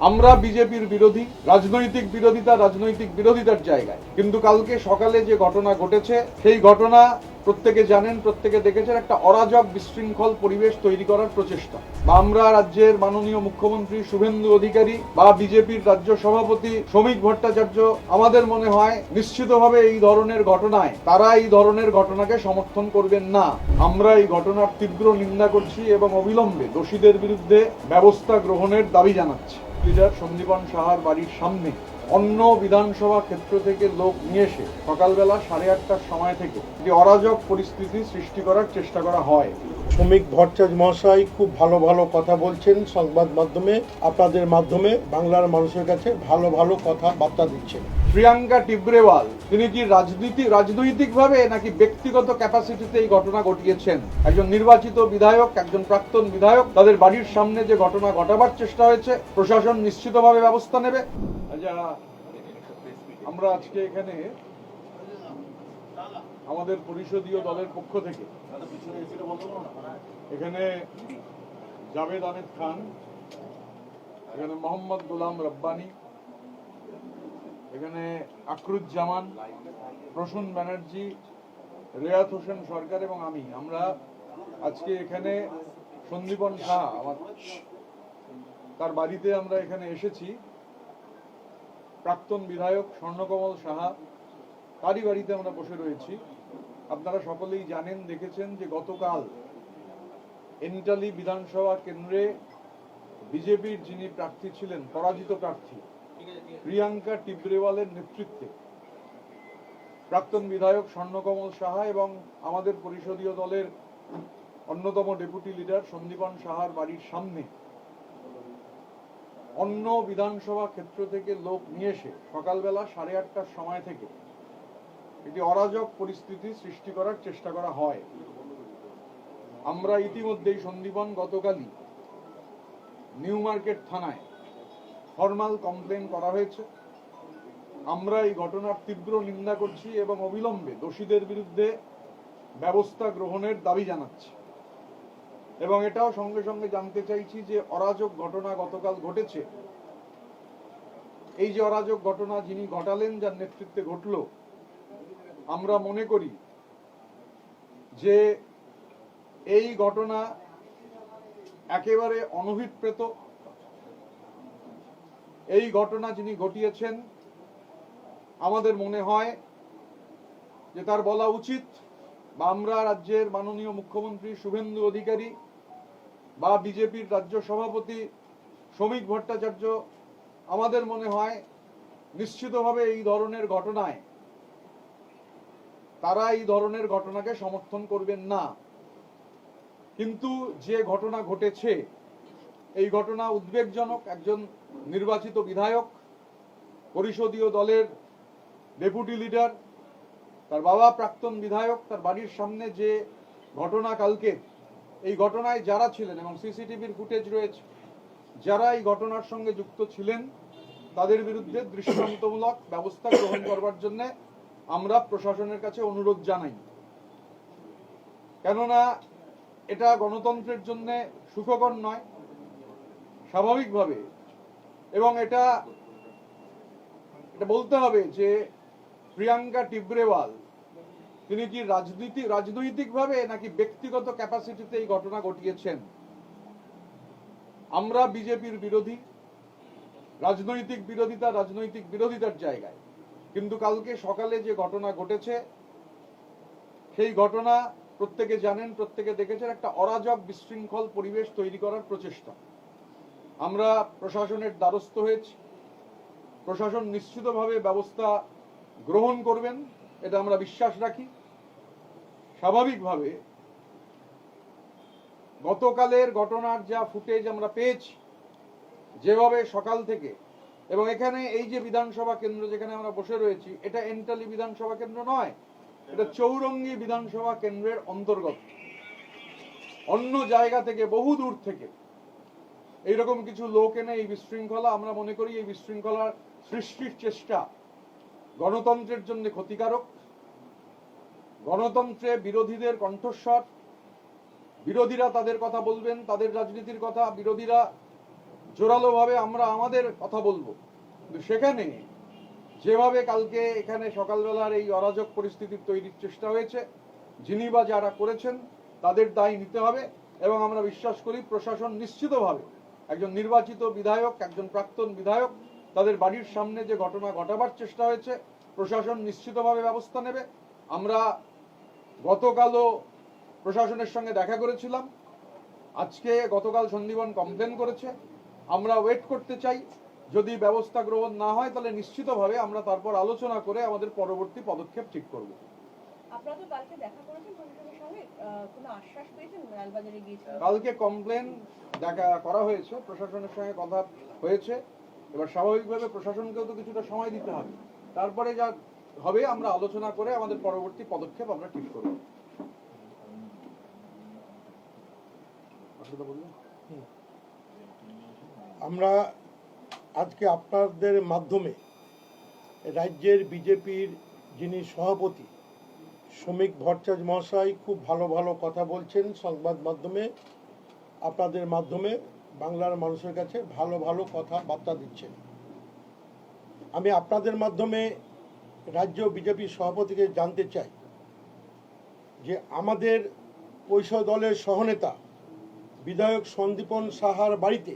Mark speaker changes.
Speaker 1: আমরা বিজেপির বিরোধী, রাজনৈতিক বিরোধিতার জায়গায়, কিন্তু কালকে সকালে যে ঘটনা ঘটেছে সেই ঘটনা প্রত্যেকে জানেন, প্রত্যেকে দেখেছেন, একটা অরাজক বিশৃঙ্খল পরিবেশ তৈরি করার প্রচেষ্টা। বা আমরা রাজ্যের মাননীয় মুখ্যমন্ত্রী শুভেন্দু অধিকারী বা বিজেপির রাজ্য সভাপতি শ্রমিক ভট্টাচার্য, আমাদের মনে হয় নিশ্চিতভাবে এই ধরনের ঘটনায় তারা এই ধরনের ঘটনাকে সমর্থন করবেন না। আমরা এই ঘটনার তীব্র নিন্দা করছি এবং অবিলম্বে দোষীদের বিরুদ্ধে ব্যবস্থা গ্রহণের দাবি জানাচ্ছি। লিডার সন্দীপন সাহার বাড়ির সামনে অন্য বিধানসভা ক্ষেত্র থেকে লোক নিয়ে এসে সকালবেলা 8:30টার সময় থেকে যে অরাজক পরিস্থিতি সৃষ্টি করার চেষ্টা করা হয়।
Speaker 2: শ্রমিক ভট্টাচার্য মহাশয় খুব ভালো ভালো কথা বলছেন, সংবাদ মাধ্যমে আপনাদের মাধ্যমে বাংলার মানুষের কাছে ভালো ভালো কথা বার্তা দিচ্ছেন।
Speaker 1: প্রিয়াঙ্কা টিব্রেওয়াল তিনি কি রাজনৈতিকভাবে নাকি ব্যক্তিগত ক্যাপাসিটিতে এই ঘটনা ঘটিয়েছেন? একজন নির্বাচিত বিধায়ক, একজন প্রাক্তন বিধায়ক, তাদের বাড়ির সামনে যে ঘটনা ঘটাবার চেষ্টা হয়েছে, প্রশাসন নিশ্চিতভাবে ব্যবস্থা নেবে। আমরা আজকে এখানে আমাদের পরিষদীয় দলের পক্ষ থেকে এখানে জাভেদ আহমেদ খান, এখানে মোহাম্মদ গোলাম রব্বানি, এখানে আকরুজ্জামান, প্রসূন ব্যানার্জি, রেয়াত হোসেন সরকার এবং আমরা আজকে এখানে সন্দীপন সাহা তার বাড়িতে আমরা এখানে এসেছি। প্রাক্তন বিধায়ক স্বর্ণকমল সাহা তারই বাড়িতে আমরা বসে রয়েছি। আপনারা সকলেই জানেন, দেখেছেন যে গতকাল এন্টালি বিধানসভা কেন্দ্রে বিজেপির যিনি প্রার্থী ছিলেন, পরাজিত প্রার্থী প্রিয়াঙ্কা টিব্রেওয়ালের নেতৃত্বে প্রাক্তন বিধায়ক স্বর্ণকমল সাহা এবং আমাদের পরিষদীয় দলের অন্যতম ডেপুটি লিডার সন্দীপন সাহার বাড়ির সামনে অন্য বিধানসভা ক্ষেত্র থেকে লোক নিয়ে এসে সকালবেলা 8:30টার সময় থেকে একটি অরাজক পরিস্থিতি সৃষ্টি করার চেষ্টা করা হয়। আমরা ইতিমধ্যেই সন্দীপন গতকালই নিউ মার্কেট থানায় ফরমাল কমপ্লেন করা হয়েছে। আমরা এই ঘটনার তীব্র নিন্দা করছি এবং অবিলম্বে দোষীদের বিরুদ্ধে ব্যবস্থা গ্রহণের দাবি জানাচ্ছি। এবং এটাও সঙ্গে সঙ্গে জানতে চাইছি যে অরাজক ঘটনা গতকাল ঘটেছে, এই যে অরাজক ঘটনা যিনি ঘটালেন, যার নেতৃত্বে ঘটল, আমরা মনে করি যে এই ঘটনা একেবারে অনভিপ্রেত। এই ঘটনা যিনি ঘটিয়েছেন আমাদের মনে হয় যে তার বলা উচিত, বা আমরা রাজ্যের মাননীয় মুখ্যমন্ত্রী শুভেন্দু অধিকারী বা বিজেপির রাজ্য সভাপতি শ্রমিক ভট্টাচার্য, আমাদের মনে হয় নিশ্চিতভাবে এই ধরনের ঘটনায় তারা এই ধরনের ঘটনাকে সমর্থন করবেন না। কিন্তু যে ঘটনা ঘটেছে এই ঘটনা উদ্বেগজনক। একজন নির্বাচিত বিধায়ক, পরিষদীয় দলের ডেপুটি লিডার, তার বাবা প্রাক্তন বিধায়ক, তার বাড়ির সামনে যে ঘটনা কালকে, এই ঘটনায় যারা ছিলেন এবং সিসিটিভির ফুটেজ রয়েছে, যারা এই ঘটনার সঙ্গে যুক্ত ছিলেন তাদের বিরুদ্ধে দৃষ্টান্তমূলক ব্যবস্থা গ্রহণ করবার জন্য আমরা প্রশাসনের কাছে অনুরোধ জানাই। কেননা এটা গণতন্ত্রের জন্য সুখকর নয় স্বাভাবিকভাবে। এবং এটা বলতে হবে যে প্রিয়াঙ্কা টিব্রেওয়াল তিনি কি রাজনৈতিকভাবে নাকি ব্যক্তিগত ক্যাপাসিটিতে এই ঘটনা ঘটিয়েছেন। আমরা বিজেপির বিরোধী, রাজনৈতিক বিরোধিতার জায়গায়, কিন্তু কালকে সকালে যে ঘটনা ঘটেছে সেই ঘটনা প্রত্যেকে জানেন, প্রত্যেকে দেখেছেন, একটা অরাজক বিশৃঙ্খল পরিবেশ তৈরি করার প্রচেষ্টা। আমরা প্রশাসনের দ্বারস্থ হয়েছি। প্রশাসন নিশ্চিতভাবে ব্যবস্থা গ্রহণ করবেন, এটা আমরা বিশ্বাস রাখি। স্বাভাবিকভাবে গতকালের ঘটনার যা ফুটেজ আমরা পেয়েছি, যেভাবে সকাল থেকে, এবং এখানে এই যে বিধানসভা কেন্দ্র যেখানে আমরা বসে রয়েছি, এটা এন্টালি বিধানসভা কেন্দ্র নয়, এটা চৌরঙ্গী বিধানসভা কেন্দ্রের অন্তর্গত। অন্য জায়গা থেকে, বহু দূর থেকে এইরকম কিছু লোক এনে এই বিশৃঙ্খলা, আমরা মনে করি এই বিশৃঙ্খলার সৃষ্টির চেষ্টা গণতন্ত্রের জন্য ক্ষতিকারক। গণতন্ত্রে বিরোধীদের কণ্ঠস্বর, বিরোধীরা তাদের কথা বলবেন, তাদের রাজনীতির কথা, বিরোধীরা জোরালোভাবে আমরা আমাদের কথা বলবো, কিন্তু সেখানে যেভাবে কালকে এখানে সকালবেলার এই অরাজক পরিস্থিতি তৈরির চেষ্টা হয়েছে, যিনি বা যারা করেছেন তাদের দায় নিতে হবে। এবং আমরা বিশ্বাস করি প্রশাসন নিশ্চিতভাবে, একজন নির্বাচিত বিধায়ক, একজন প্রাক্তন বিধায়ক, তাদের বাড়ির সামনে যে ঘটনা ঘটাবার চেষ্টা হয়েছে, প্রশাসন নিশ্চিতভাবে ব্যবস্থা নেবে। আমরা গতকালও প্রশাসনের সঙ্গে দেখা করেছিলাম, গতকাল সন্দীপন কমপ্লেন করেছে। আমরা ওয়েট করতে চাই, যদি ব্যবস্থা গ্রহণ না হয় তাহলে নিশ্চিতভাবে আমরা তারপর আলোচনা করে আমাদের পরবর্তী পদক্ষেপ ঠিক করব।
Speaker 3: আপনারা তো কালকে দেখা করেছেন প্রশাসনের সঙ্গে, কোনো আশ্বাস পেয়েছেন? লালবাজারে গিয়েছিলেন,
Speaker 1: কালকে কমপ্লেন দেখা করা হয়েছে, প্রশাসনের সঙ্গে কথা হয়েছে। এবার স্বাভাবিকভাবে প্রশাসনকেও তো কিছুটা সময় দিতে হবে, তারপরে যা হবে আমরা আলোচনা করে আমাদের পরবর্তী পদক্ষেপ আমরা ঠিক করব।
Speaker 2: আমরা আজকে আপনাদের মাধ্যমে রাজ্যের বিজেপির যিনি সভাপতি শ্রমিক ভট্টাচার্য মহাশয় খুব ভালো ভালো কথা বলছেন, সংবাদ মাধ্যমে আপনাদের মাধ্যমে বাংলার মানুষের কাছে ভালো ভালো কথাবার্তা দিচ্ছেন। আমি আপনাদের মাধ্যমে রাজ্য বিজেপি সভাপতিকে জানতে চাই যে আমাদের পরিষদ দলের সহনেতা বিধায়ক সন্দীপন সাহার বাড়িতে